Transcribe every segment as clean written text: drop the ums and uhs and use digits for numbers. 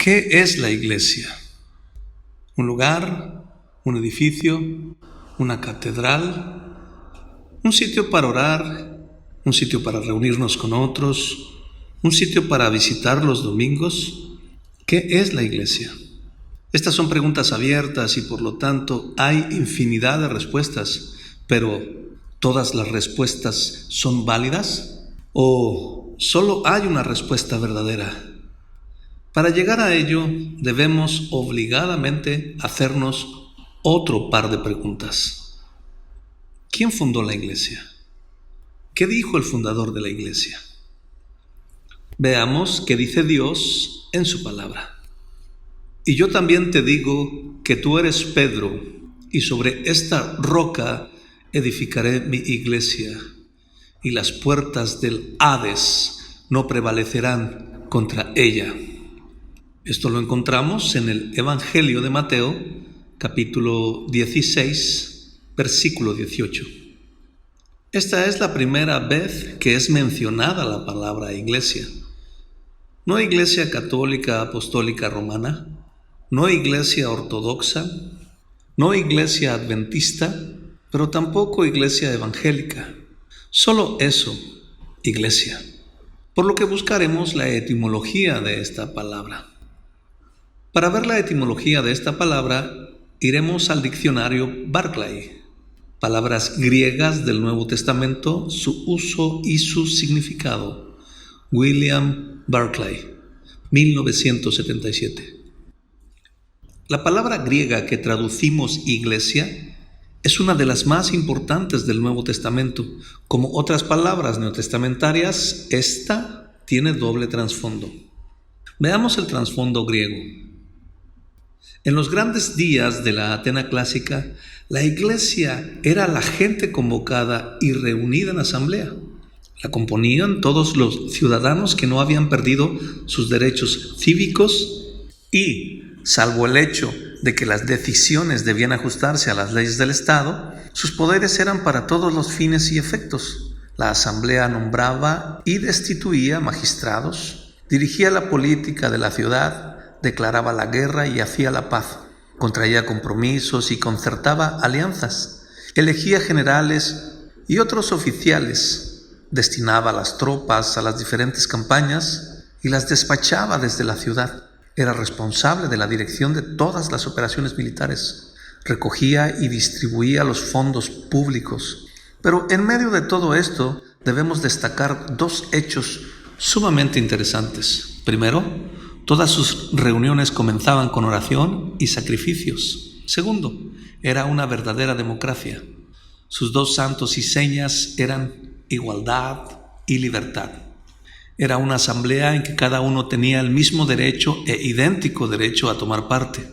¿Qué es la iglesia? ¿Un lugar? ¿Un edificio? ¿Una catedral? ¿Un sitio para orar? ¿Un sitio para reunirnos con otros? ¿Un sitio para visitar los domingos? ¿Qué es la iglesia? Estas son preguntas abiertas y por lo tanto hay infinidad de respuestas, pero ¿todas las respuestas son válidas? ¿O solo hay una respuesta verdadera? Para llegar a ello, debemos obligadamente hacernos otro par de preguntas. ¿Quién fundó la iglesia? ¿Qué dijo el fundador de la iglesia? Veamos qué dice Dios en su palabra. Y yo también te digo que tú eres Pedro, y sobre esta roca edificaré mi iglesia, y las puertas del Hades no prevalecerán contra ella. Esto lo encontramos en el Evangelio de Mateo, capítulo 16, versículo 18. Esta es la primera vez que es mencionada la palabra iglesia. No iglesia católica apostólica romana, no iglesia ortodoxa, no iglesia adventista, pero tampoco iglesia evangélica. Solo eso, iglesia. Por lo que buscaremos la etimología de esta palabra. Para ver la etimología de esta palabra, iremos al diccionario Barclay, palabras griegas del Nuevo Testamento, su uso y su significado. William Barclay, 1977. La palabra griega que traducimos iglesia es una de las más importantes del Nuevo Testamento. Como otras palabras neotestamentarias, esta tiene doble trasfondo. Veamos el trasfondo griego. En los grandes días de la Atena clásica, la iglesia era la gente convocada y reunida en asamblea. La componían todos los ciudadanos que no habían perdido sus derechos cívicos y, salvo el hecho de que las decisiones debían ajustarse a las leyes del Estado, sus poderes eran para todos los fines y efectos. La asamblea nombraba y destituía magistrados, dirigía la política de la ciudad, declaraba la guerra y hacía la paz, contraía compromisos y concertaba alianzas, elegía generales y otros oficiales, destinaba las tropas a las diferentes campañas y las despachaba desde la ciudad. Era responsable de la dirección de todas las operaciones militares, recogía y distribuía los fondos públicos. Pero en medio de todo esto debemos destacar dos hechos sumamente interesantes. Primero, todas sus reuniones comenzaban con oración y sacrificios. Segundo, era una verdadera democracia. Sus dos santos y señas eran igualdad y libertad. Era una asamblea en que cada uno tenía el mismo derecho e idéntico derecho a tomar parte.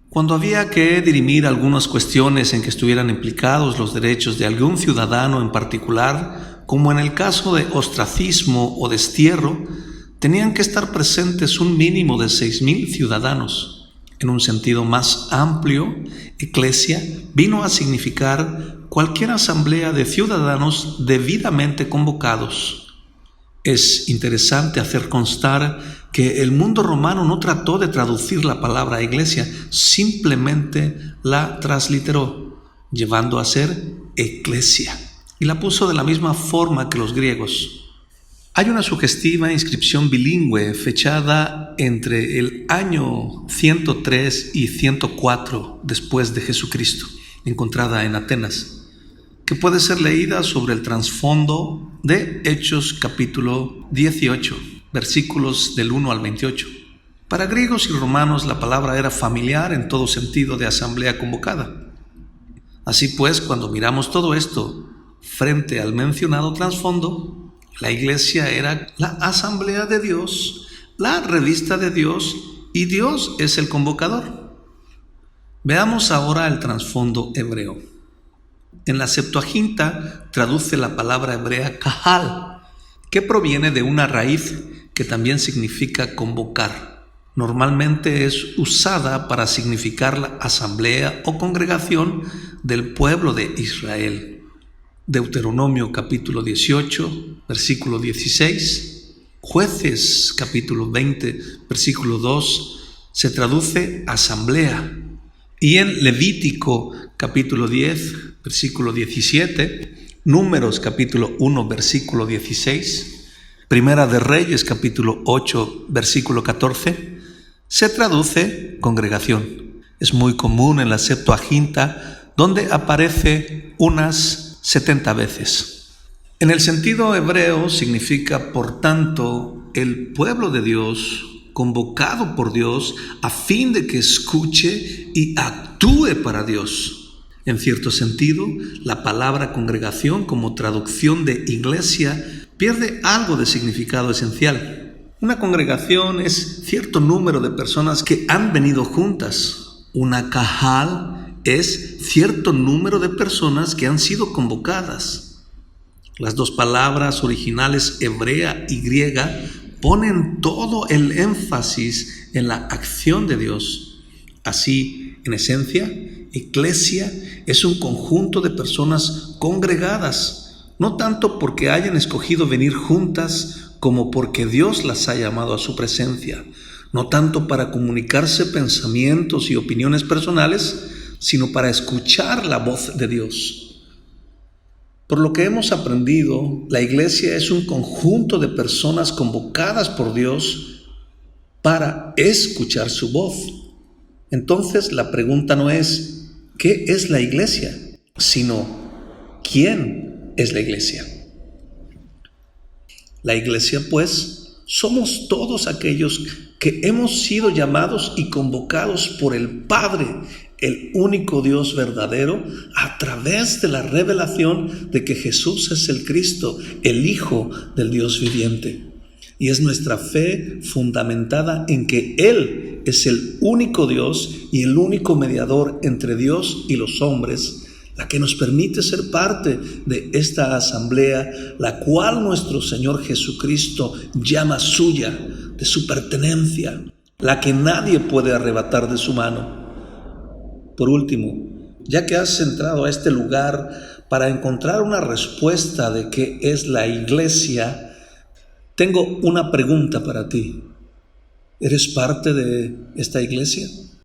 Cuando había que dirimir algunas cuestiones en que estuvieran implicados los derechos de algún ciudadano en particular, como en el caso de ostracismo o destierro, tenían que estar presentes un mínimo de 6,000 ciudadanos. En un sentido más amplio, eclesia vino a significar cualquier asamblea de ciudadanos debidamente convocados. Es interesante hacer constar que el mundo romano no trató de traducir la palabra iglesia, simplemente la transliteró, llevando a ser eclesia, y la puso de la misma forma que los griegos. Hay una sugestiva inscripción bilingüe fechada entre el año 103 y 104 después de Jesucristo, encontrada en Atenas, que puede ser leída sobre el trasfondo de Hechos capítulo 18, versículos del 1 al 28. Para griegos y romanos la palabra era familiar en todo sentido de asamblea convocada. Así pues, cuando miramos todo esto frente al mencionado trasfondo, la iglesia era la asamblea de Dios, la revista de Dios, y Dios es el convocador. Veamos ahora el trasfondo hebreo. En la Septuaginta traduce la palabra hebrea kahal, que proviene de una raíz que también significa convocar. Normalmente es usada para significar la asamblea o congregación del pueblo de Israel. Deuteronomio capítulo 18, versículo 16, Jueces capítulo 20, versículo 2, se traduce asamblea. Y en Levítico capítulo 10, versículo 17, Números capítulo 1, versículo 16, Primera de Reyes capítulo 8, versículo 14, se traduce congregación. Es muy común en la Septuaginta, donde aparece unas 70 veces. En el sentido hebreo significa, por tanto, el pueblo de Dios, convocado por Dios a fin de que escuche y actúe para Dios. En cierto sentido, la palabra congregación como traducción de iglesia pierde algo de significado esencial. Una congregación es cierto número de personas que han venido juntas. Una kahal es cierto número de personas que han sido convocadas. Las dos palabras originales hebrea y griega ponen todo el énfasis en la acción de Dios. Así, en esencia, iglesia es un conjunto de personas congregadas, no tanto porque hayan escogido venir juntas como porque Dios las ha llamado a su presencia, no tanto para comunicarse pensamientos y opiniones personales, sino para escuchar la voz de Dios. Por lo que hemos aprendido, la iglesia es un conjunto de personas convocadas por Dios para escuchar su voz. Entonces la pregunta no es ¿qué es la iglesia?, sino ¿quién es la iglesia? La iglesia, pues, somos todos aquellos que hemos sido llamados y convocados por el Padre, el único Dios verdadero, a través de la revelación de que Jesús es el Cristo, el Hijo del Dios viviente. Y es nuestra fe fundamentada en que Él es el único Dios y el único mediador entre Dios y los hombres, la que nos permite ser parte de esta asamblea, la cual nuestro Señor Jesucristo llama suya, de su pertenencia, la que nadie puede arrebatar de su mano. Por último, ya que has entrado a este lugar para encontrar una respuesta de qué es la iglesia, tengo una pregunta para ti. ¿Eres parte de esta iglesia?